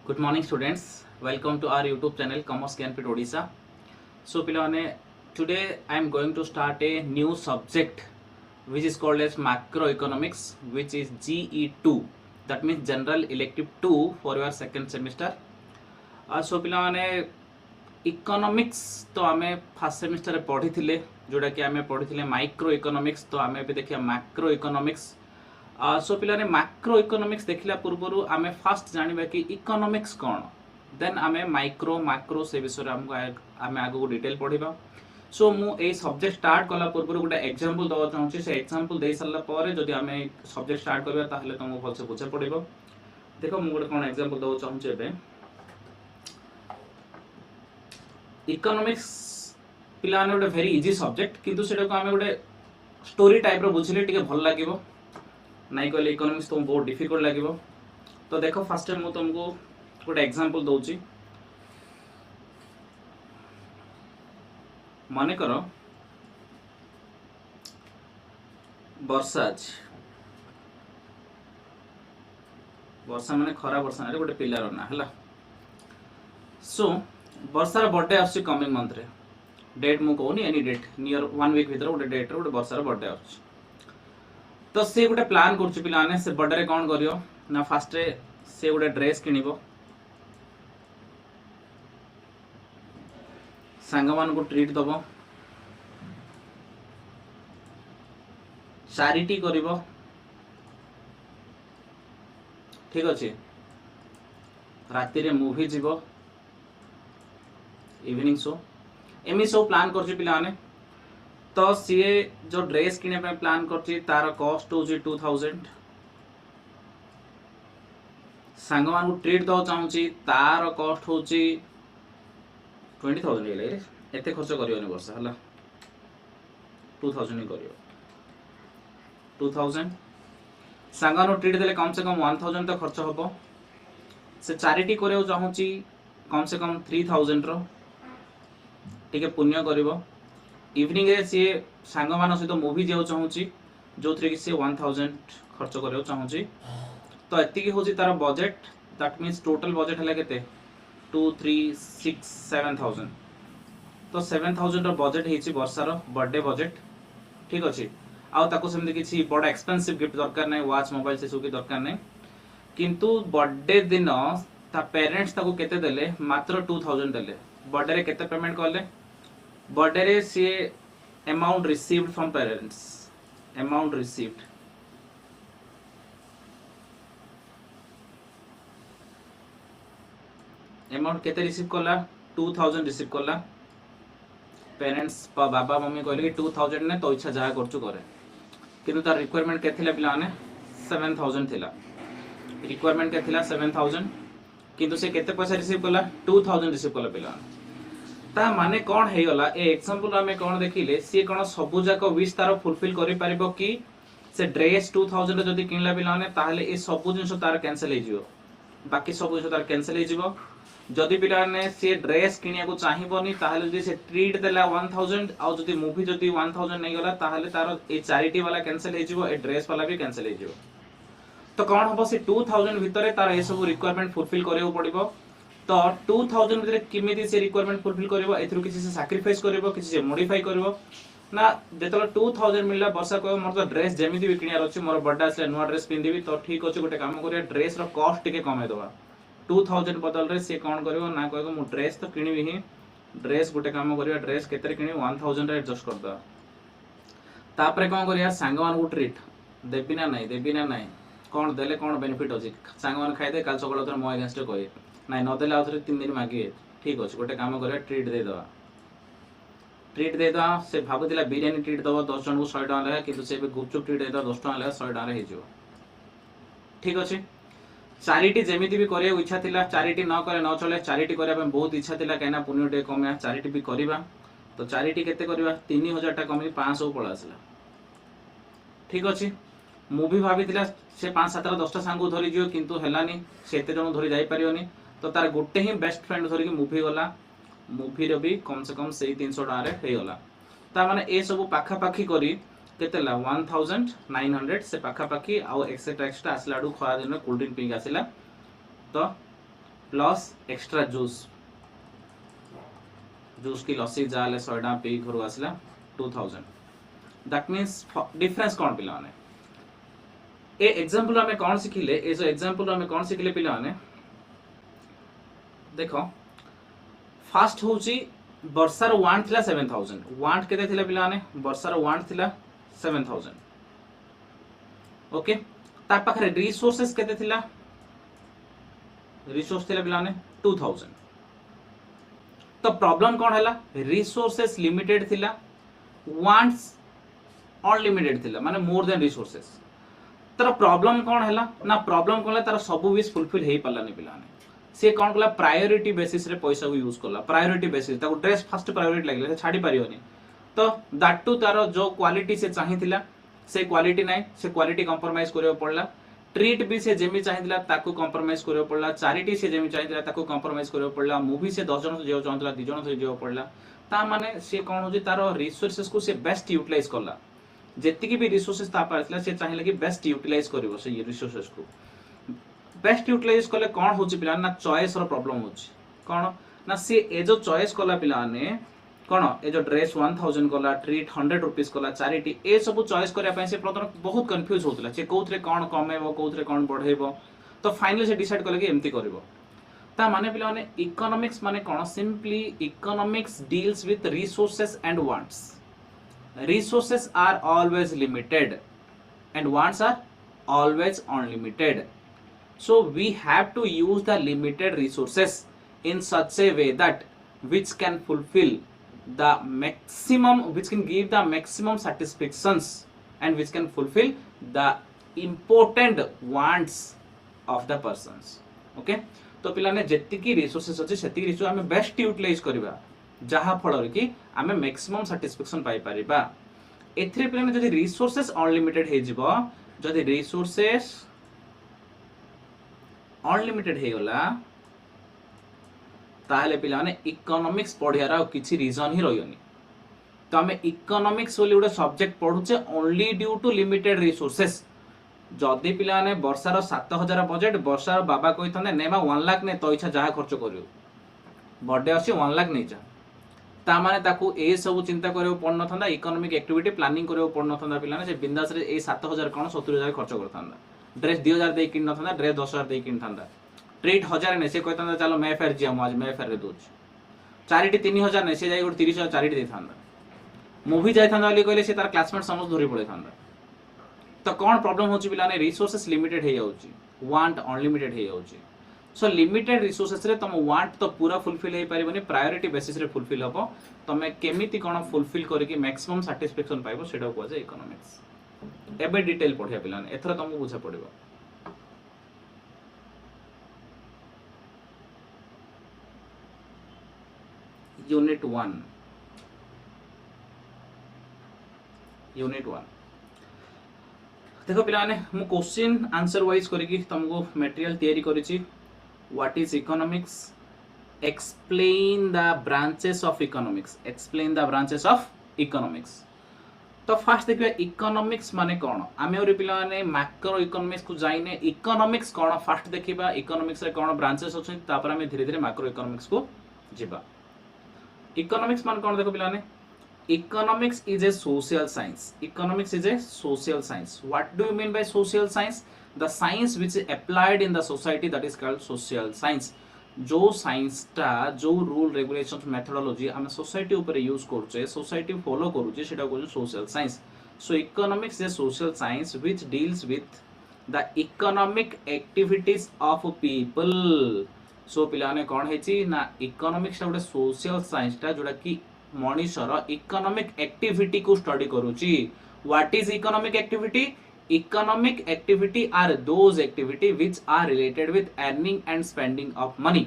Good morning students. Welcome to our YouTube channel Commerce Canpit Odisha. So pilane, today I am going to start a new subject which is called as macroeconomics, which is GE2. That means General Elective 2 for your second semester. So pilane, economics तो आमे first semester रे पढ़ी थिले जोटा कि आमे पढ़ी थिले माइक्रो इकोनॉमिक्स तो आमे भी देखिया मैक्रो इकोनॉमिक्स सो पिलाने मैक्रो इकोनॉमिक्स देखिला पूर्वरु आमे फर्स्ट जानिबा कि इकोनॉमिक्स कोन देन आमे माइक्रो मैक्रो से विषय हमको आमे आगो डिटेल पढ़िबा सो मु ए सब्जेक्ट स्टार्ट कला पूर्वरु गोटे एग्जांपल दवा चाहूची से एग्जांपल दे सरला परे जदि आमे सब्जेक्ट स्टार्ट करबा ताहले तुमको भलसे बुझा पड़िबो देखो मु गोटे कोन एग्जांपल दवा चाहूची एबे इकोनॉमिक्स पिलाने गोटे भेरी इजी सब्जेक्ट किंतु सेटा को आमे गोटे स्टोरी टाइप रो बुझिले टिके भल लागिवो नहीं कहले इकोनॉमिक्स तुम बहुत डिफिकल्ट लागिवो तो देखो फर्स्ट टाइम मु तुमको गोटे एग्जांपल दउची माने करो वर्षा माने खरा वर्षा रे गोटे पिलार ना हला सो वर्षार बर्थडे आसी कमिंग मंथ रे डेट मु कहूनी एनी डेट नियर 1 वीक भीतर गोटे डेट रे गोटे वर्षार बर्थडे आसी तो से गोटे प्लान करछु पिलाने से बर्थडे रे कोन करियो ना फर्स्ट रे से गोटे ड्रेस किनिबो संगमान को ट्रीट दबो चैरिटी करिवो ठीक अछि राति रे मूवी जीवो इवनिंग शो एमी शो प्लान करछि पिलाने तो सीए जो ड्रेस किने पे प्लान करछि तार कॉस्ट होछि 2000 संगमान को ट्रीट दो चाहूछि तार कॉस्ट होछि 20000 हेले रे एते खर्च करियोनी वर्ष हला 2000 ही करियो 2000 संगमान को ट्रीट देले कम से कम 1000 तो खर्च होबो से चैरिटी करियो चाहूछि कम से कम 3000 रो टिके पुण्य करिवो इवनिंग रे सी सांग मान सहित मूवी जाऊ चाहूची जो थ्री कि सी 1000 खर्च करियो चाहूची तो एति की होची तार budget that means total budget हला केते 2 3 6 7000 तो 7000 रो बजट हेची वर्षार बर्थडे बजट ठीक अछि आ ताको सेमते किछि बडा एक्सपेंसिव गिफ्ट दरकार नै वॉच मोबाइल से सुकी दरकार नै किंतु बर्थडे दिन ता पेरेंट्स ताको केते देले मात्र 2000 देले बर्थडे रे केते पेमेंट करले बर्थडे रे सी amount received from parents amount received amount केते रिसीव करला 2000 रिसीव करला पेरेंट्स बाबा मम्मी कहले कि 2000 ने तो इच्छा जहा करछु करे किंतु तार रिक्वायरमेंट केथिला पिलाने 7000 थिला रिक्वायरमेंट केथिला 7000 किंतु से केते पैसा रिसीव करला 2000 रिसीव करला पिलाने ता माने कोन हे गला ए एग्जांपल हमें कोन देखिले सी कोन सबु जाको विश तार फुलफिल करि परिबो कि से ड्रेस 2000 जदी किनला बिलाने ताहले ए सबु जिंस तार कैंसिल हे जिवो बाकी सबु जिंस तार कैंसिल हे जिवो जदी बिलाने से ड्रेस किनिया को चाहिबोनी ताहले जदी से ट्रीट देला 1000 आ जदी मूवी जदी 1000 नै गला ताहले तार ए चैरिटी वाला कैंसिल हे जिवो ए ड्रेस वाला भी कैंसिल हे जिवो तो कोन हबो से 2000 भितरे तार ए सब रिक्वायरमेंट फुलफिल करियो पड़िबो तो 2000 भितर किमिति से रिक्वायरमेंट फुलफिल करिवो एथरु किछि से सैक्रिफाइस करिवो किछि से मॉडिफाई करिवो ना जेतला 2000 मिलला वर्षा को मोर तो ड्रेस जेमिति भी किनियार अछि मोर बड्डा असले नुवा ड्रेस पिन्दिबी तो ठीक अछि गोटे काम करिया ड्रेस रो कॉस्ट टिके कमे दवा 2000 बदल रे से कोन करिवो ना कहबो मु ड्रेस तो किनिबी ही ड्रेस गोटे काम करिया ड्रेस केतरे किनि 1000 रे एडजस्ट कर दवा तापरे कोन करिया सांगमान को ट्रीट देबी ना नाही कोन देले कोन बेनिफिट अछि सांगमान खाइ दे काल सकाळ तोर मो अगेंस्ट कहि नहीं नदेले आउथरे 3 दिन मागे ठीक अछि गोटे काम करे ट्रीट दे दवा से भाबुतिला बिरयानी ट्रीट दवा 10 जन को 100 टका लगा किंतु से गुपचुप ट्रीट दे 10 टका लगा 100 टका रे हिजो ठीक अछि चैरिटी जेमिति भी करे इच्छा थिला चैरिटी न करे न चले चैरिटी करे पे बहुत इच्छा थिला कैना पुण्य डे कमे चैरिटी भी करबा तो चैरिटी केते करबा 3000 टका कमी 500 पळ आसला ठीक अछि मूवी भाबीतिला से 5 7 10 टा सांगू धरि जियो किंतु हेलानी सेते जण धरि जाई परियोनी तो तार गोटे ही बेस्ट फ्रेंड धरि के मूवी गला मूवी रे भी कम से कम से 300 टका रे हे गला ता माने ए सब पाखा पाखी करी केतेला 1900 से पाखा पाखी आउ एक्सेट्रा एक्स्ट्रा आसला डू खरा दिन कोल्ड ड्रिंक पिंग आसिला तो प्लस एक्स्ट्रा जूस जूस की लस्सी जाले 100 टका पी घर आसला 2000 दैट मीन्स डिफरेंस कौन पिला ने ए एग्जांपल हमें कौन सिखिले ए जो एग्जांपल हमें कौन सिखिले पिला ने देखो फास्ट होची वर्षार वांट थिला 7000 वांट केते थिला पिला ने वर्षार वांट थिला 7000 ओके ता पाखरे रिसोर्सेस केते थिला रिसोर्स थिला पिला ने 2000 तो प्रॉब्लम कौन हैला रिसोर्सेस लिमिटेड थिला वांट्स अनलिमिटेड थिला माने मोर देन रिसोर्सेस तर प्रॉब्लम कौन हैला ना प्रॉब्लम कौन तार सब विश फुलफिल हेई पालानी पिलाने से कौन कला प्रायोरिटी बेसिस रे पैसा को यूज कला प्रायोरिटी बेसिस ताको ड्रेस फर्स्ट प्रायोरिटी लागले से छाडी परियोनी तो दैट टू तार जो क्वालिटी से चाहिथिला से क्वालिटी नाही से क्वालिटी कंप्रोमाइज करियो पड़ला ट्रीट भी से जेमी चाहिथिला ताको कंप्रोमाइज करियो पड़ला चैरिटी से जेमी चाहिथिला ताको कंप्रोमाइज करियो पड़ला मूवी से 10 जन से जेव चाहतला 2 जन से जेव पड़ला ता माने से कौन होजी तार रिसोर्सेस को से बेस्ट यूटिलाइज करला जेतिकी भी रिसोर्सेस ता पारथिला से चाहिला कि बेस्ट यूटिलाइज करिवो से रिसोर्सेस को बेस्ट यूटिलाइज कले कौन होची पिला ना चॉइस रो प्रॉब्लम होची कौन ना से ए जो चॉइस कला पिला ने कौन ए जो ड्रेस 1000 कला ट्रीट 100 रुपीस कला चैरिटी ए सब चॉइस करिया पय से प्रथम बहुत कंफ्यूज होतला से कोथरे कौन कमेबो कोथरे कौन बढ़ेबो तो फाइनली से डिसाइड कले कि एम्ति करबो ता माने पिला ने इकोनॉमिक्स माने कौन simply economics deals with resources and wants resources are always limited and wants are always unlimited so we have to use the limited resources in such a way that which can fulfill the maximum which can give the maximum satisfactions and which can fulfill the important wants of the persons okay तो पिलाने जेतिकी resources अछि सेतिकी resource हमें best utilise करबा जहा फल कि आम maximum satisfaction पाई परिबा एथिरे पिलाने जदि रिसोर्सेस अनलिमिटेड हे जिवो जदि रिसोर्सेस अनलिमिटेड हे गला ताहले पिलाने इकोनॉमिक्स पढियारा किछि रीजन ही रहियोनी तो आम इकोनॉमिक्स बोली गोटे सब्जेक्ट पढुचे only due to limited resources जदि पिलाने वर्षार 7000 बजेट वर्षार बाबा कहि थने नेमा 1 लाख ने तो इच्छा जहा खर्च करियो बर्थडे अछि 1 लाख नै जा ता माने ताकू ए सब चिंता करियो पड़न थंदा इकोनॉमिक एक्टिविटी प्लानिंग करियो पड़न थंदा पिलाने से बिंदास रे ए 7000 कोन 70000 खर्च करथांदा ड्रेस 2000 दे किन थंदा ड्रेस 10000 दे किन थंदा ट्रीट 1000 ने से कहथांदा चलो मैं फेर जिया आज मैं फेर रे दोच चैरिटी 3000 ने से जाई गुड 30000 चैरिटी दे थांदा मूवी जाय थांदा वाली कहले से तार क्लासमेट समझ धरि पड़े थांदा तो कौन प्रॉब्लम होची पिलाने रिसोर्सेस लिमिटेड हे जाउची वांट अनलिमिटेड हे जाउची सो लिमिटेड रिसोर्सेस रे तुम वांट तो पूरा फुलफिल हे पारिबनी प्रायोरिटी बेसिस रे फुलफिल हबो तमे केमिति कोन फुलफिल करिकि मैक्सिमम सैटिस्फैक्शन पाइबो सेटा को जे इकोनॉमिक्स एबे डिटेल पढिया पिलाने एथरा तुमको बुझा पड़िबो यूनिट 1 देखो पिलाने मु क्वेश्चन आंसर वाइज करिकि तुमको मटेरियल तयारी करिछि what is economics explain the branches of economics explain the branches of economics तो फास्ट देखिए इकोनॉमिक्स माने कोन आमे ओरे पिलाने मैक्रो इकोनॉमिक्स को जाइने इकोनॉमिक्स कोन फास्ट देखिबा इकोनॉमिक्स रे कोन ब्रांचेस अछि तापर आमे धीरे धीरे मैक्रो इकोनॉमिक्स को जिबा इकोनॉमिक्स मान कोन देखो पिलाने economics is a social science economics is a social science what do you mean by social science the science which is applied in the society that is called social science जो science टा जो rule regulations methodology हम society ऊपर use करछे society follow करूछे सेटा को social science so economics is social science which deals with the economic activities of people so पिलाने कोन हेची ना इकोनॉमिक्स टा सोशल साइंस टा जोडा की मनुष्यर इकोनॉमिक एक्टिविटी को स्टडी करूची what is economic activity economic activity are those activity which are related with earning and spending of money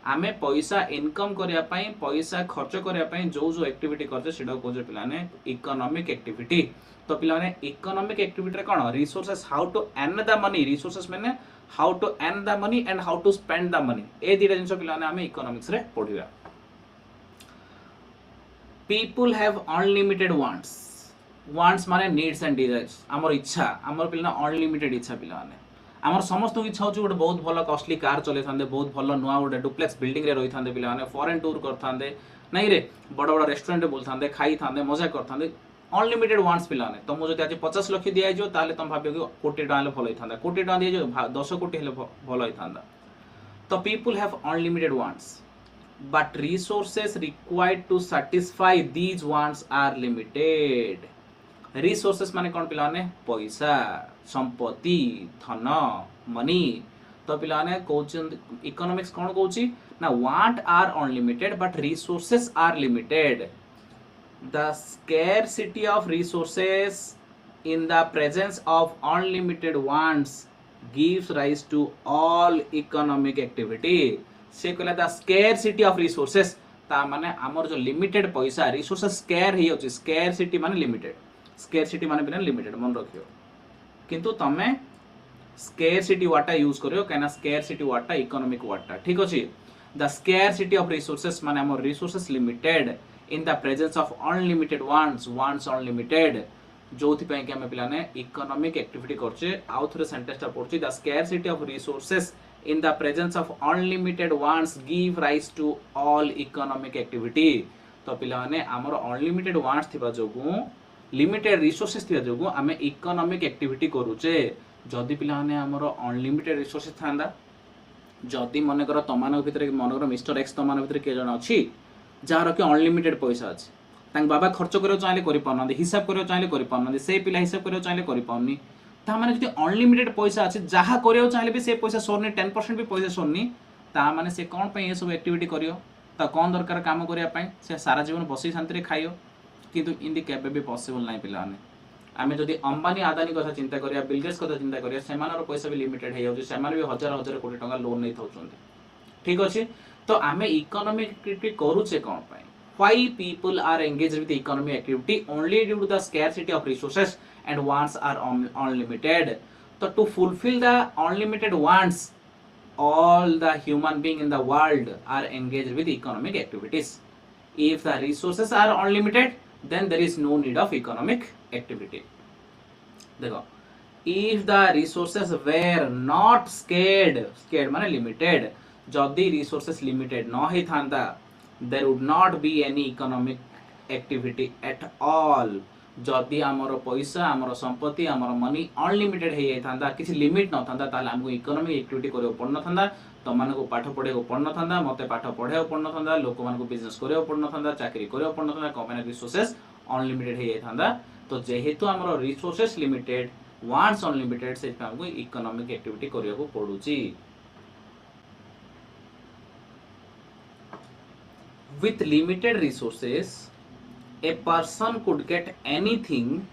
आमे पैसा इनकम करिया पई पैसा खर्च करिया पई जो जो एक्टिविटी करछे सेडा को जे पिलाने इकोनॉमिक एक्टिविटी तो पिलाने इकोनॉमिक एक्टिविटी रे कोन resources how to earn the money resources माने how to earn the money and how to spend the money ए दिटा जिंस पिलाने आमे इकोनॉमिक्स रे पढिबा people have unlimited wants माने needs and desires हमर इच्छा हमर पिलाने unlimited इच्छा पिलाने आमर समस्त इच्छा हो गोटे बहुत भल कॉस्टली कार चले था बहुत भल नुआ गोटे डुप्लेक्स बिल्डिंग रे रही था पे फॉरेन टूर करते नहीं रे बड़ बड़ रेस्टोरेंट बुल था खाई था मजा करते अनलिमिटेड वांट्स पे तुमको जो आज 50 लाख दिया तुम भाव कि कोटी टाँग भल होता कोटी टाँग दिया 10 कोटी भल होता तो people have unlimited wants but resources required to satisfy these wants are limited. Resources माने कौन पिलाने पैसा संपत्ति धन मनी तो पिलाने कहउछन इकोनॉमिक्स कौन कहउची ना want are unlimited but resources are limited. The scarcity of resources in the presence of unlimited wants gives rise to all economic activity. से कहला द स्केयरसिटी ऑफ रिसोर्सेस ता माने हमर जो लिमिटेड पैसा रिसोर्सेस स्केयर ही होची स्केयरसिटी माने limited scarcity माने बिना लिमिटेड मन रखियो किंतु तमे स्केयरसिटी वाटा यूज करियो काना स्केयरसिटी वाटा इकोनॉमिक वाटा ठीक अछि द स्केयरसिटी ऑफ रिसोर्सेस माने हमर resources limited in the presence of unlimited wants unlimited जोथि पय कि हम पिलाने इकोनॉमिक एक्टिविटी करछे आउ थरे सेंटेंस ता पढछि the scarcity of resources in the presence of unlimited wants give rise to all economic activity तो पिला माने हमर अनलिमिटेड वांट्स थिबा जोगु लिमिटेड रिसोर्सेस थिबा जोगु हमें इकोनॉमिक एक्टिविटी करूचे जदी पिला माने हमर अनलिमिटेड रिसोर्सेस थांदा जदी मने कर तमान भितर मन कर मिस्टर एक्स तमान भितर के जण अछि जार के अनलिमिटेड पैसा अछि तांग बाबा खर्च करियो चाहिले करि पाउनंदी हिसाब करियो चाहिले करि पाउनंदी से पिला हिसाब करियो चाहिले करि पाउनी ता माने जदि अनलिमिटेड पैसा अछि जहा करियो चाहिले भी से पैसा सोरनी 10% भी पैसा सोरनी ता माने से कोन पे ये सब एक्टिविटी करियो ता कोन दरकार काम करिया पय से सारा जीवन बसी शांति रे खाइयो किंतु इंदी केबे भी पॉसिबल नाही पिला माने आमे जदि अंबानी आदानी कथा चिंता करिया बिल गेट्स कथा चिंता करिया सेमानर पैसा भी लिमिटेड हे जाउछ सेमान भी हजार हजार कोटी टका लोन नै थौछन्ते ठीक अछि तो आमे इकोनॉमिक एक्टिविटी करूचे कोन पय why people are engaged with economic activity only due to the scarcity of resources and wants are unlimited so to fulfill the unlimited wants all the human being in the world are engaged with economic activities if the resources are unlimited then there is no need of economic activity देखो if the resources were not scared माने limited जदि resources limited न ही थांदा there would not be any economic activity at all जदि आमर पैसा आमर संपत्ति आमर मनी अनलिमिटेड हे थांदा किछि लिमिट न थांदा ताले हमको इकोनॉमिक एक्टिविटी करियो पड़न थांदा तमान को पाठ पढेको पड़न थांदा मते पाठ पढेको पड़न थांदा लोक मान को बिजनेस करियो पड़न थांदा चाकरी करियो पड़न थांदा कंपनी रिसोर्सेस अनलिमिटेड हे थांदा तो जेहेतु आमर रिसोर्सेस लिमिटेड वांट्स अनलिमिटेड से हमको इकोनॉमिक एक्टिविटी करियो पडुची with limited resources a person could get anything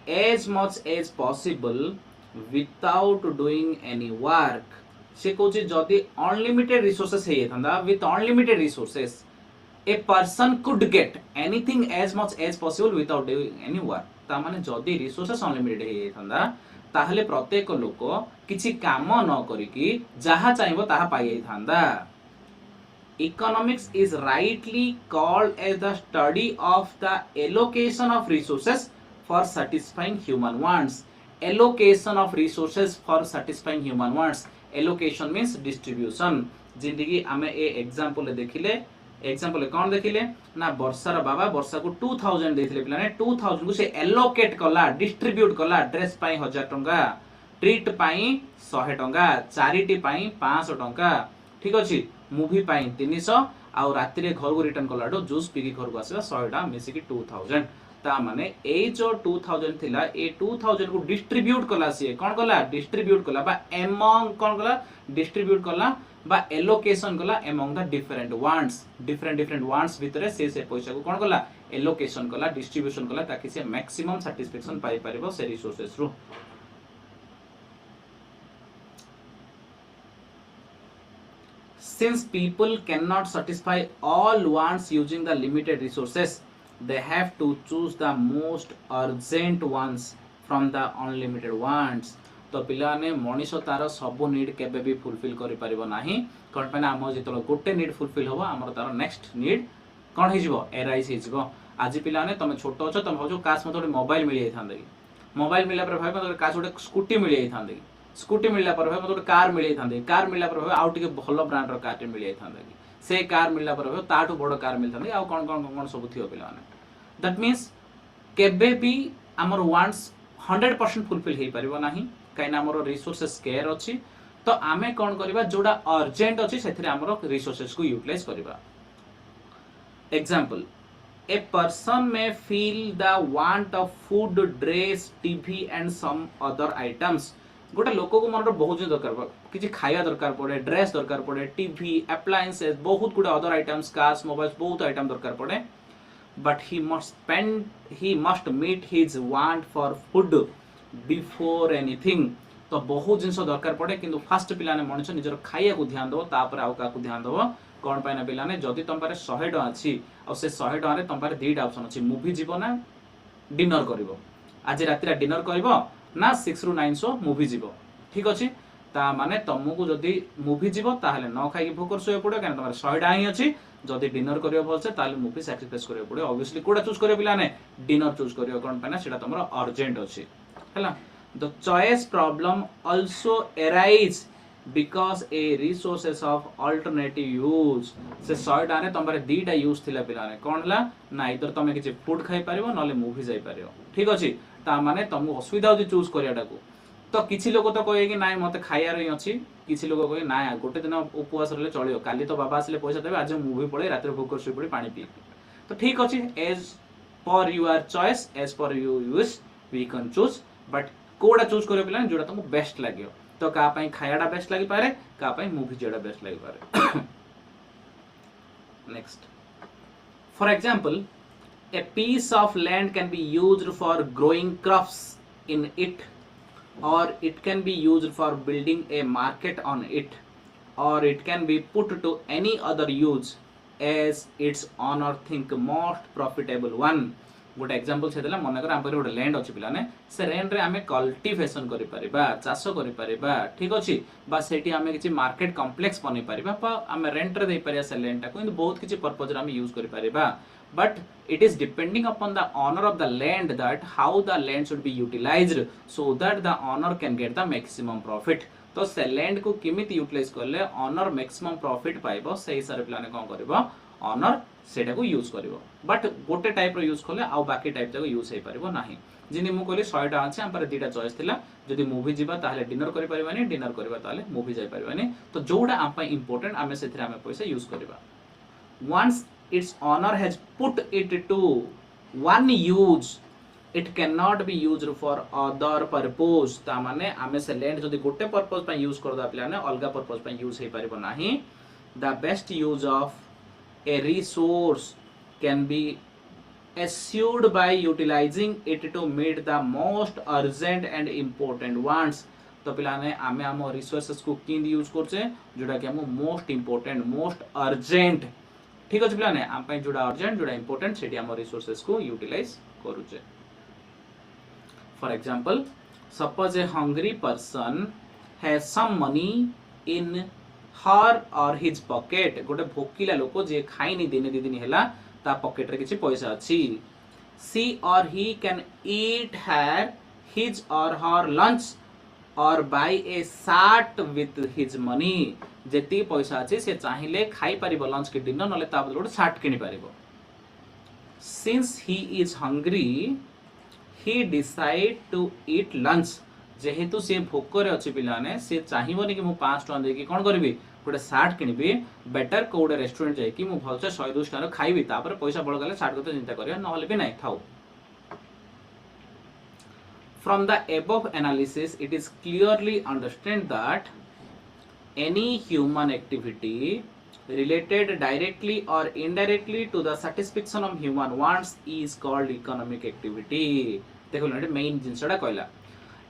as much as possible without doing any work से कहूँ जदि अनलिमिटेड रिसोर्सेस है था with unlimited resources a person could get anything as much as possible without doing any work ता माने जदि resources unlimited है था ताहले प्रत्येक लोक किछि काम न करिकि जहा चाहिबो ताहा पाइ थांदा Economics is rightly called as the study of the allocation of resources for satisfying human wants. Allocation of resources for satisfying human wants. Allocation means distribution. जिंदगी आमे ए एग्जांपल देखिले एग्जांपल कौन देखिले ना वर्षार बाबा वर्षा को 2000 देथिले पिलाने 2000 को से एलोकेट कला डिस्ट्रीब्यूट कला ड्रेस पाई 1000 टंका ट्रीट पाई 100 टंका चैरिटी पाई 500 टंका ठीक अछि मूवी पाई 300 आ राति रे घर को रिटर्न कलाडो जूस पी घर को आसीबा 100 टा मिसी की 2000 ता माने ए जो 2000 थिला ए 2000 को डिस्ट्रीब्यूट कला से कोन कला डिस्ट्रीब्यूट कला बा एमंग कोन कला डिस्ट्रीब्यूट कला बा एलोकेशन कला एमंग द डिफरेंट वांट्स भितरे से पैसा को कोन कला एलोकेशन कला डिस्ट्रीब्यूशन कला ताकि से मैक्सिमम सैटिस्फैक्शन पाई परिबो से रिसोर्सेस रु Since people cannot satisfy all wants using the limited resources, they have to choose the most urgent ones from the unlimited wants. तो पिलाने मनीष तार सब नीड केबे भी फुलफिल करि परिबो नाही कोन पने हम जेतलो गोटे नीड फुलफिल होबो हमर तार नेक्स्ट नीड कोन हे जिवो एराइज हे जिवो आज पिलाने तमे छोटो छ तमे भाजो कास मते मोबाइल मिली थांदे मोबाइल मिला पर भाई मते कास गोटे स्कूटी मिली थांदे स्कूटी मिलला पर मते गोटे कार मिलै थांदे कार मिलला पर आउ टिके भलो ब्रांड रो कार मिलै थांदा कि से कार मिलला पर ताठू बड़ कार मिल थांदे आ कोन कोन कोन सब थियो पिला माने दैट मींस केबे भी हमर वांट्स 100% फुलफिल हे परिबो नाही काइना हमर रिसोर्सेस स्केयर अछि तो आमे कोन करबा जोडा अर्जेंट अछि सेथरे हमर रिसोर्सेस को यूटिलाइज करबा example a person may feel the want of food dress tv and some other items गोटे लोक को मन बहुत जिन दरकार किछि खाया दरकार पड़े ड्रेस दरकार पड़े टीवी एप्लायंसेस बहुत गुडे अदर आइटम्स कार्स मोबाइल्स बहुत आइटम दरकार पड़े but he must meet his want for food before anything तो बहुत जिनस दरकार पड़े किंतु फास्ट पिलाने मनुष्य निजर खाया को ध्यान दो तापर आउ का को ध्यान दो कोन पाइना पिलाने जदी तुम पारे 100 टका अछि और से 100 टका रे तुम पारे दुईटा ऑप्शन अछि मूवी जीवो ना डिनर करिवो आज राति डिनर करिवो ना 6 रु 9 शो मूवी जीवो ठीक अछि ता माने तुमको जदी मूवी जीवो ताहले न खाइ के भोकर सोय पड़ो कारण तुम 100 टका ही अछि जदी डिनर करियो भलसे ताहले मूवी सैक्रिफाइस करियो पड़ो ऑब्वियसली कोडा चूज करियो पिलाने डिनर चूज करियो कोन पाइना सेटा तुमरो अर्जेंट अछि हला the choice problem also arise because a resources of alternative use से 100 टाने तमरे दीटा यूज थिला पिलाने कोन हला ना इधर तमे किछि फूड खाइ परिबो नले मूवी जाई परिबो ठीक अछि ता माने तमु असुविधा होछि चूज करियाटा को तो किछि लोग तो कहे कि नाइ मते खाइयार ही अछि किछि लोग कहे ना गोटे दिन उपवास रहले चलियो काली तो बाबा आसले पैसा देबे आज मूवी पळे रात्री भूख सुई पड़ी पानी पी तो ठीक अछि as per your choice as per you use we can choose but कोडा चूज करियो पिलाने जोडा तुमको बेस्ट लागियो तो का पई खायाडा बेस्ट लागि पारे का पई मूवी जेडा बेस्ट लागि पारे next for example a piece of land can be used for growing crops in it or it can be used for building a market on it or it can be put to any other use as its owner think most profitable one गोटे example छेदला मन कर हम गोटे land अछि पिलाने से land रे हमें कल्टीवेशन करि परिबा चाष करि परिबा ठीक अछि बा सेठी हमें किछि मार्केट कॉम्प्लेक्स बनि परिबा पा हमें रेंट रे दे परिया से लैंड टा को बहुत किछि पर्पस रे हम यूज करि परिबा but it is depending upon the owner of the land that how the land should be utilized so that the owner can get the maximum profit तो से लैंड को किमिति यूटिलाइज करले ओनर मैक्सिमम प्रॉफिट पाइबो से हिसाब plan कोन करबो owner सेटा को यूज करबो बट गोटे टाइप रो यूज करले आ बाकी टाइप जाको यूज हे परबो नाही जिनि मु कहली 100 टा আছে हम पर दुईटा चॉइस थिला जदी मूवी जीवा ताले डिनर करि परबानी डिनर करबा ताले मूवी जाय परबानी तो जोडा हम पे इंपोर्टेंट हमें सेथरा हमें पैसा यूज करबा once its owner has put it to one use it cannot be used for other purpose ता माने हमें से लैंड जदी गोटे पर्पस पे यूज कर दा प्लान अलगा पर्पस पे यूज हे परबो नाही the best use of a resource can be assured by utilizing it to meet the most urgent and important wants तो पिलाने आमे हम रिसोर्सेस को किंद यूज करछे जोडा कि हम मोस्ट इंपोर्टेंट मोस्ट अर्जेंट ठीक अछि पिलाने हम पे जोडा अर्जेंट जोडा इंपोर्टेंट सेठी हम रिसोर्सेस को यूटिलाइज करूछे for example suppose a hungry person has some money in her or his pocket गोटे भोकिला लोक जे खाई नि दिन दिन हैला ता पॉकेट रे किछि पैसा अछि सी और he can eat her his or her lunch or buy a short with his money जेती पैसा अछि से चाहिले खाई परिबो लंच के डिनर नले ता बदले शार्ट किनि परिबो since he is hungry he decide to eat lunch जेहेतु से भोक रे अछि पिलाने से चाहिबोनी कि मु 5 टका दे कि कोन करबी गोटे शार्ट किनिबी बेटर कोडे रेस्टोरेंट जाय कि मु भलसे 100 टका खाइबी तापर पैसा बळ गले शार्ट को चिंता करिया नहले भी नै थाउ From the above analysis, it is clearly understood that any human activity related directly or indirectly to the satisfaction of human wants is called economic activity. देखो ना मेन जिनसडा कहला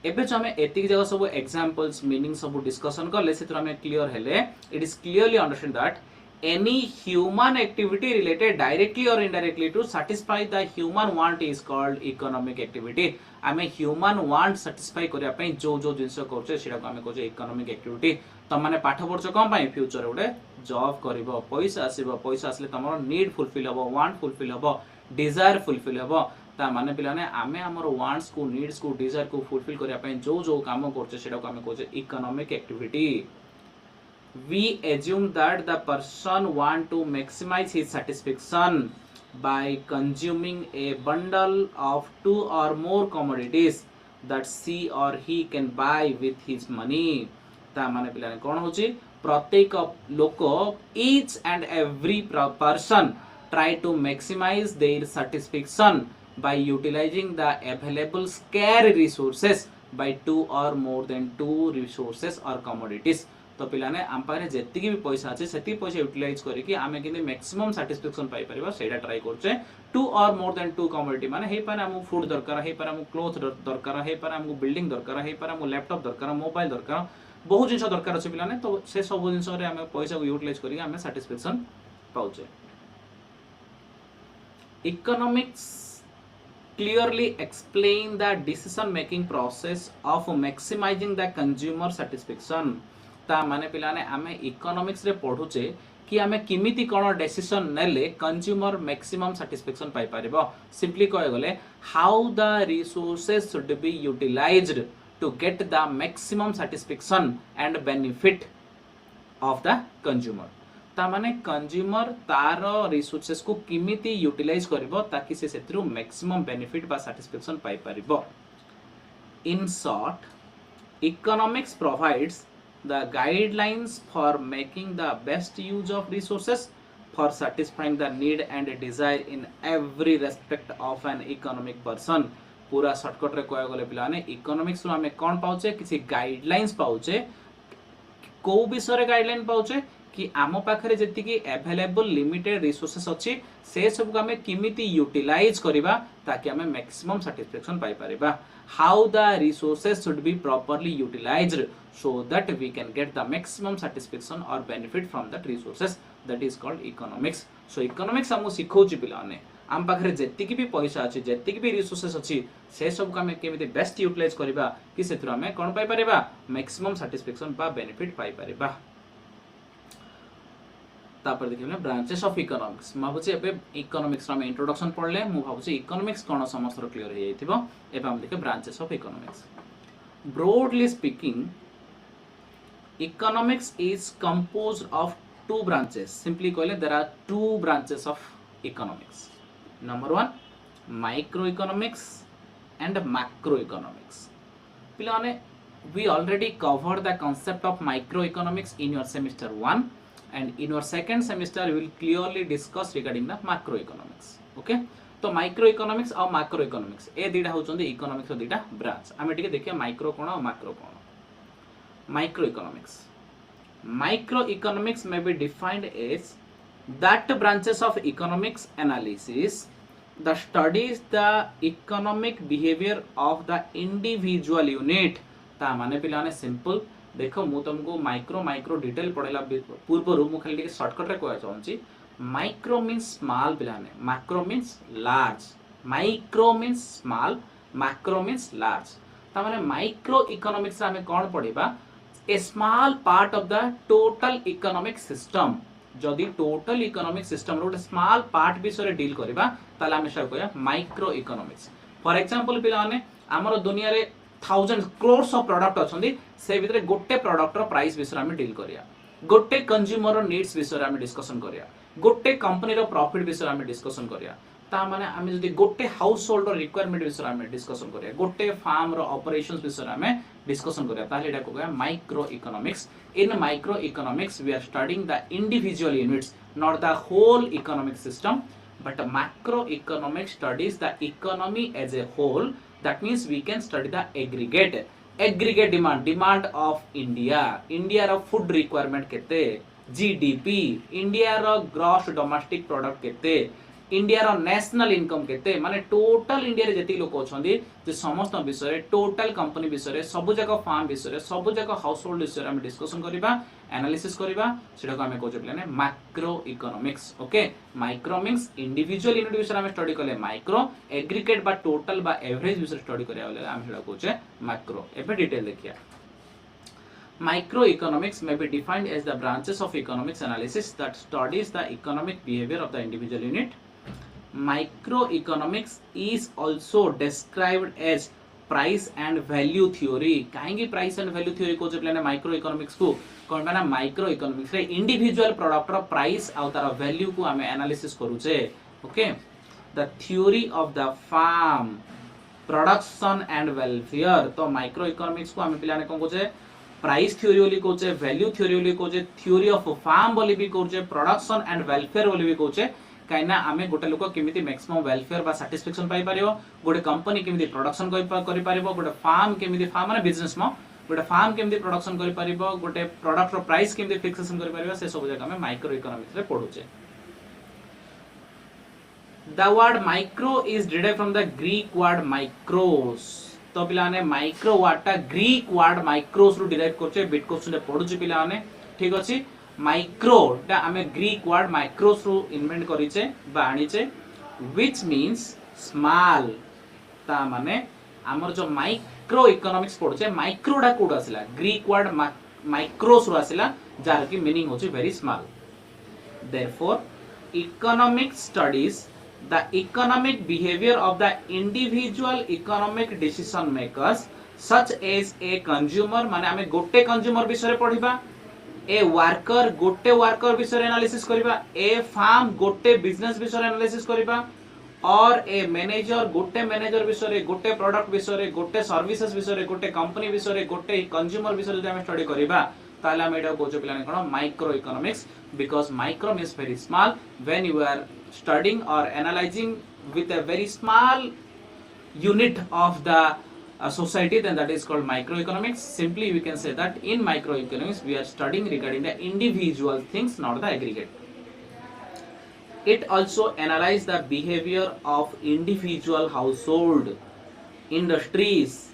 एबे जो हमें एतिक जगह सब एग्जांपल्स मीनिंग सब डिस्कशन करले से हमें क्लियर हेले it is clearly understand that any human activity related directly or indirectly to satisfy the human want is called economic activity आमे human want satisfy करिया पई जो जो जिंस करछे सेटा को आमे कहछे economic activity त माने पाठ पढछ कोन पई फ्यूचर उडे जॉब करिवो पैसा आसीबो पैसा आसले तमरो नीड फुलफिल हबो वांट फुलफिल हबो डिजायर फुलफिल हबो ता माने पिलाने आमे हमर वांट्स को नीड्स को डिजायर को फुलफिल करिया पय जो जो काम करछे सेटा को आमे कहछे economic activity. We assume that the person want to maximize his satisfaction by consuming a bundle of two or more commodities that she or he can buy with his money. ता माने पिलाने कोन होची प्रत्येक लोक each and every person try to maximize their satisfaction by utilizing the available scarce resources by two or more than two resources or commodities. तो पिलाने आम पारे जेतिकी भी पैसा अच्छे सेति पैसा यूटिलाइज करिकि आमे किने मैक्सिमम सैटिस्फैक्शन पाई परिबा सेटा ट्राई करछे. टू और मोर देन टू कमोडिटी माने हे पारे हमु फूड दरकार, हे पारे हमु क्लोथ दरकार, हे पारे हमु बिल्डिंग दरकार, हे पारे हमु लैपटॉप दरकार, मोबाइल दरकार, बहुत जिंस दरकार अछि पिलाने. तो से सब जिंस रे आमे पैसा को यूटिलाइज करिकि आमे सैटिस्फैक्शन पाउछे. Economics clearly explain the decision making process of maximizing the consumer satisfaction. ता माने पिलाने आमे इकोनॉमिक्स रे पढुचे कि आमे किमिति कोन डिसीजन नेले कंज्यूमर मैक्सिमम सैटिस्फैक्शन पाई परिबो. सिंपली कहे गले how the resources should be utilised to get the maximum satisfaction and benefit of the consumer. ता माने कंज्यूमर तार रिसोर्सेस को किमिति यूटिलाइज करिवो ताकि से सेत्रु मैक्सिमम बेनिफिट बा सैटिस्फैक्शन पाई परिबो. In short economics provides the guidelines for making the best use of resources for satisfying the need and desire in every respect of an economic person. पूरा शॉर्टकट रे कहया गले पिलाने इकोनॉमिक्स रो हमें कोन पाउचे किसी guidelines पाउचे. को विषय रे गाइडलाइन पाउचे कि आम पाखरे जेतिकी अवेलेबल लिमिटेड रिसोर्सेस अछि से सब को हमें किमिति यूटिलाइज करिबा ताकि हमें मैक्सिमम सैटिस्फैक्शन पाई परिबा. How the resources should be properly utilized so that we can get the maximum satisfaction or benefit from that resources, that is called economics. So economics हमु सिखौची पिलाने आम पाखरे जेतिकी भी पैसा अछि जेतिकी भी रिसोर्सेस अछि से सब को हमें केमिति बेस्ट यूटिलाइज करिबा कि सेथु हमें कोन पाई परिबा मैक्सिमम सैटिस्फैक्शन बा बेनिफिट पाई परिबा. तापर देखिबे ब्रांचेस ऑफ इकोनॉमिक्स. म भाबुची एबे इकोनॉमिक्स रा में इंट्रोडक्शन पढले मु भाबुची इकोनॉमिक्स कोन समस्त क्लियर हे जाइथिबो. एबे हम देखे branches of economics. Broadly speaking economics is composed of two branches. Simply कहले there are two branches of economics. Number one, microeconomics and macroeconomics. पिलाने we already covered the concept of microeconomics in your semester 1 and in your second semester we will clearly discuss regarding the macroeconomics. Okay, तो microeconomics और macroeconomics ए दिटा होचोंदी economics रो दिटा branch. आमे टिके देखिया micro कोन और macro cone. Microeconomics. Microeconomics may be defined as that branches of economics analysis that studies the economic behavior of the individual unit. ता माने पिलाने simple देखो मु तुमको माइक्रो डिटेल पढेला पूर्वरु मु खाली शॉर्टकट रे कहया चाहूची. माइक्रो मींस स्मॉल पिलाने, macro means large. Micro means small, macro means large. ता माने माइक्रो इकोनॉमिक्स रे हमें कोन पढिबा a small part of the total economic system. जदि total economic system रो small part विषय रे डील करबा ताला हम सब कहया माइक्रो इकोनॉमिक्स. फॉर एग्जांपल पिलाने हमर दुनिया रे 1000 crores ऑफ प्रोडक्ट अछंदी से भितरे गोटे प्रोडक्ट रो प्राइस विषय हम डील करिया, गोटे कंज्यूमर रो नीड्स विषय हम डिस्कशन करिया, गोटे कंपनी रो प्रॉफिट विषय हम डिस्कशन करिया. ता माने आमे जदि गोटे हाउस होल्ड रो रिक्वायरमेंट विषय हम डिस्कशन करिया, गोटे फार्म रो ऑपरेशंस विषय हम डिस्कशन करिया ताले एटा को गया micro economics. In micro economics we are studying the individual units, not the whole economic system, but macro economics studies the economy as a whole. That means we can study the aggregate demand of India रो food requirement केते, GDP, India रो gross domestic product केते, India रो national income केते, माने total India रे जति लोक अछंदी जे समस्त विषय टोटल कंपनी विषय सब जगह फार्म विषय सब जगह हाउस होल्ड विषय हम डिस्कशन करिबा, एनालिसिस करिबा. सेटा को हमें कहै छले macro economics. Okay, micro means individual unit विषय हम स्टडी करले माइक्रो, एग्रीगेट बा टोटल बा एवरेज विषय स्टडी करिया वाले हम सेटा कहै मैक्रो. एबे डिटेल देखिया. Microeconomics may be defined as the branches of economics analysis that studies the economic behavior of the individual unit. Micro economics is also described as price and value theory कहीं price and value theory को पे micro economics को कौन ना micro economics रे individual product रो price आउ तार वैल्यू को हमें एनालिसिस करूचे okay the theory of the firm production and welfare तो माइक्रो इकोनॉमिक्स को हमें पिलाने कोन कोचे प्राइस थ्योरी बोली कोचे वैल्यू थ्योरी बोली कोचे थ्योरी ऑफ फार्म बोली भी कोचे प्रोडक्शन एंड वेलफेयर बोली भी कोचे काइना आमे गोटे लोक केमिति मैक्सिमम वेलफेयर बा सैटिस्फैक्शन पाई परियो गोटे कंपनी केमिति प्रोडक्शन करि परिबो गोटे फार्म केमिति फार्म माने बिजनेस म गोटे फार्म केमिति प्रोडक्शन करि परिबो गोटे प्रोडक्ट रो प्राइस केमिति फिक्सेशन करि परिबो से सब जगह में माइक्रो इकोनॉमिक्स रे पढुचे the word micro is derived from the Greek word mikros तो पिलाने माइक्रो वर्ड टा ग्रीक वर्ड माइक्रोस रु डिराइव करछे बिट क्वेश्चन रे पढुचे पिलाने ठीक अछि माइक्रो टा हमें ग्रीक वर्ड माइक्रोस रु इन्वेंट करिचे बा आनिचे व्हिच मींस स्मॉल ता माने हमर जो माइक्रो इकोनॉमिक्स पढुचे माइक्रो डा कोड आसिला ग्रीक वर्ड माइक्रोस रु आसिला जार की मीनिंग होची very small therefore economic studies the economic behavior of the individual economic decision makers such as a consumer माने हमें गोटे कंज्यूमर विषय पढ़िबा ए वर्कर गोटे वर्कर विषय एनालिसिस करिबा ए फार्म गोटे बिजनेस विषय एनालिसिस करिबा और ए मैनेजर गोटे मैनेजर विषय गोटे प्रोडक्ट विषय गोटे सर्विसेज विषय गोटे कंपनी विषय गोटे कंज्यूमर विषय जदि हम स्टडी करिबा ताले हम एटा कोचे पिलाने कोन micro economics because micro means very small when you are studying or analyzing with a very small unit of the society then that is called microeconomics simply we can say that in microeconomics we are studying regarding the individual things not the aggregate it also analyze the behavior of individual household industries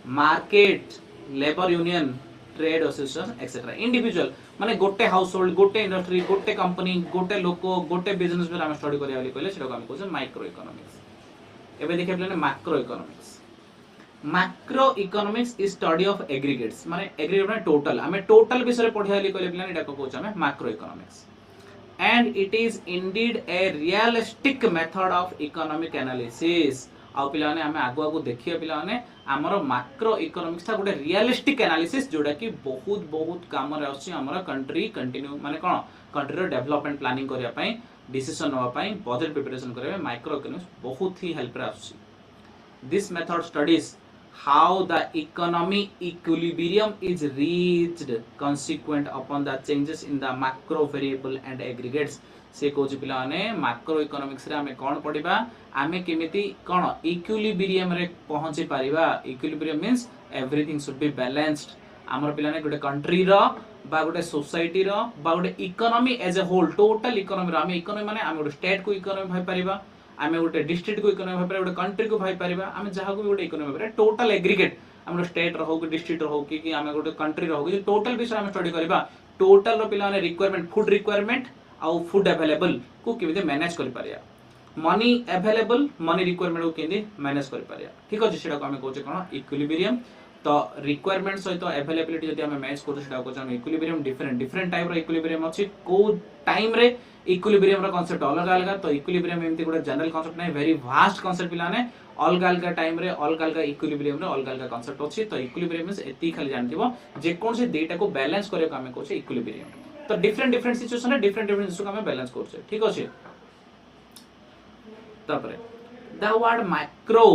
market labor union trade association etcetera individual माने गोटे house hold गोटे industry गोटे company गोटे लोक गोटे business में हम study करिया वाली कहले सेटा हम कहै माइक्रो इकोनॉमिक्स एबे देखै plan macro economics is study of aggregates माने एग्रीगेट माने टोटल हमें टोटल विषय पढिया वाली कहले प्लान एटा कहै हम macro economics and it is indeed a realistic method of economic analysis आ पिलाने हमें आगु आगु देखिए पिलाने हमर मैक्रो इकोनॉमिक्स था गोटे रियलिस्टिक एनालिसिस जोडा कि बहुत बहुत काम रे आछि हमर कंट्री कंटिन्यू माने कोन कंट्री रो डेवलपमेंट प्लानिंग करिया पई डिसीजन होवा पई बजट प्रिपरेशन करिया माइक्रो इकोनॉमिक्स बहुत ही हेल्प रे आछि this method studies how the economy equilibrium is reached consequent upon the changes in the macro variable and aggregates से कोच पिलाने मैक्रो इकोनॉमिक्स रे हमें कोन पढिबा हमें केमिति कोन इक्विलिब्रियम रे पहुंची परिबा equilibrium means everything should be balanced हमर पिलाने गोटे कंट्री रो बा गोटे सोसाइटी रो बा गोटे economy as a whole total economy रो हमें इकोनॉमी माने हम गोटे स्टेट को इकोनॉमी भाई परिबा हमें गोटे डिस्ट्रिक्ट को इकोनॉमी भाई परिबा गोटे कंट्री को भाई परिबा हमें जहा को भी गोटे इकोनॉमी भाई टोटल एग्रीगेट हम स्टेट रो कि डिस्ट्रिक्ट रो कि हमें गोटे कंट्री रो कि टोटल विषय हम स्टडी करबा टोटल रो पिलाने रिक्वायरमेंट फूड रिक्वायरमेंट आउ फूड अवेलेबल को केमिते मैनेज करि Pariya money available money requirement को केमिते मैनेज करि पारिया ठीक अछि सेटा को हम कहै कोन इक्विलिब्रियम तो रिक्वायरमेंट सहित अवेलेबिलिटी जदि हम मैच करू सेटा कहै हम इक्विलिब्रियम डिफरेंट टाइप रो इक्विलिब्रियम अछि को टाइम रे इक्विलिब्रियम रो कांसेप्ट अलग अलग तो इक्विलिब्रियम एमती गोटे जनरल कांसेप्ट नै वेरी वास्ट कांसेप्ट पिलाने अलग अलग टाइम रे अलग अलग इक्विलिब्रियम रे अलग अलग कांसेप्ट अछि तो इक्विलिब्रियम मींस एती खाली जानथिबो जे कोन से डेटा को बैलेंस करे को हम कहै इक्विलिब्रियम तो डिफरेंट सिचुएशन रे डिफरेंट सिचुएशन को हम बैलेंस करछे ठीक अछि तबरे the word macro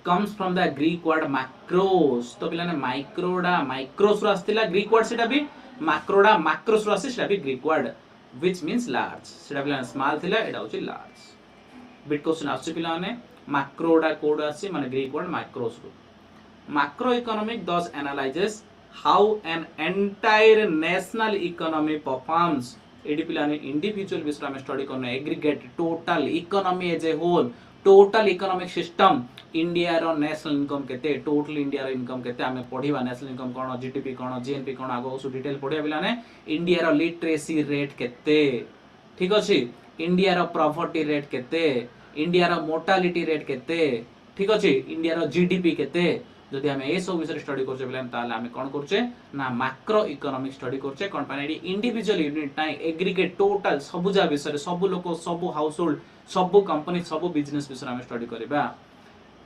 comes from the greek word macros तो पिलाने माइक्रोडा माइक्रोस रो आस्तिला ग्रीक वर्ड सेटा भी मैक्रोडा मैक्रोस रो आसी सेटा भी Greek word which means large सेटा पिलाने स्मॉल थिला एटा होची लार्ज बिट क्वेश्चन आसी पिलाने मैक्रोडा कोड आसी माने ग्रीक वर्ड मैक्रोस रो macro economic does analyzes how an entire national economy performs एडी पिलाने इंडिविजुअल विषय में स्टडी करना aggregate total economy as a whole total economic system India रो नेशनल इनकम केते टोटल इंडिया रो इनकम केते हमें पढिबा नेशनल इनकम कोन जीडीपी कोन जीएनपी कोन आगो सु डिटेल पढिया पिलाने इंडिया रो लिटरेसी रेट केते ठीक अछि इंडिया रो प्रॉपर्टी रेट केते इंडिया रो मोर्टालिटी रेट केते ठीक अछि इंडिया रो जीडीपी केते जदि आम ए सब विषय स्टडी करछे पिलाने ताले आम कोन करछे ना मैक्रो इकोनॉमिक स्टडी करछे कोन पाने इंडिविजुअल यूनिट ना एग्रीगेट टोटल सब जा विषय सब लोक सब हाउस होल्ड सब कंपनी सब बिजनेस विषय आम स्टडी करबा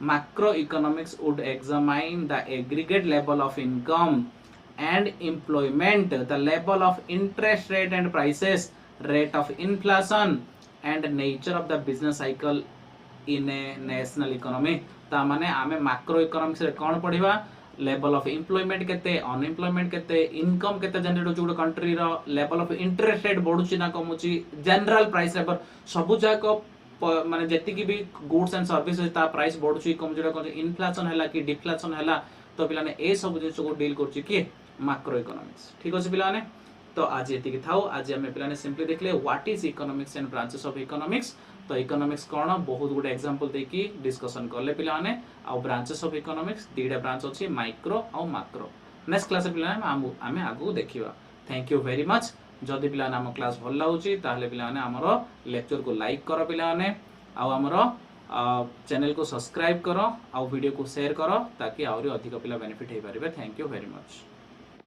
macroeconomics would examine the aggregate level of income and employment, the level of interest rate and prices, rate of inflation and nature of the business cycle in a national economy. ता माने आमे macro economics रे कोन पढिबा level of employment केते unemployment केते income केते generate होची गुड कंट्री रो लेवल ऑफ इंटरेस्ट रेट बढ़ुची ना कमुची जनरल प्राइस लेवल सब जाक माने जति की भी गुड्स एंड सर्विस ता प्राइस बढ़ुची कम जोडा कोन इन्फ्लेशन हैला कि डिफ्लेशन हैला तो पिलाने ए सब जिंस को डील करची कि मैक्रो इकोनॉमिक्स ठीक अछि पिलाने तो आज एति की थाउ आज हम पिलाने सिंपली देखले what is economics and branches of economics तो इकोनॉमिक्स कोन बहुत गुड एग्जांपल देकी डिस्कशन करले पिलाने आ ब्रांचेस ऑफ इकोनॉमिक्स दीडा ब्रांच अछि माइक्रो आ मैक्रो नेक्स्ट क्लास पिलाने आमे आगु देखिबा थैंक यू वेरी मच जदि पिलाने हम क्लास भल लागुची ताहले पिलाने हमरो लेक्चर को लाइक करो पिलाने आ हमरो चैनल को सब्सक्राइब करो आ वीडियो को शेयर करो ताकि और अधिक पिला बेनिफिट हे परिबे थैंक यू वेरी मच।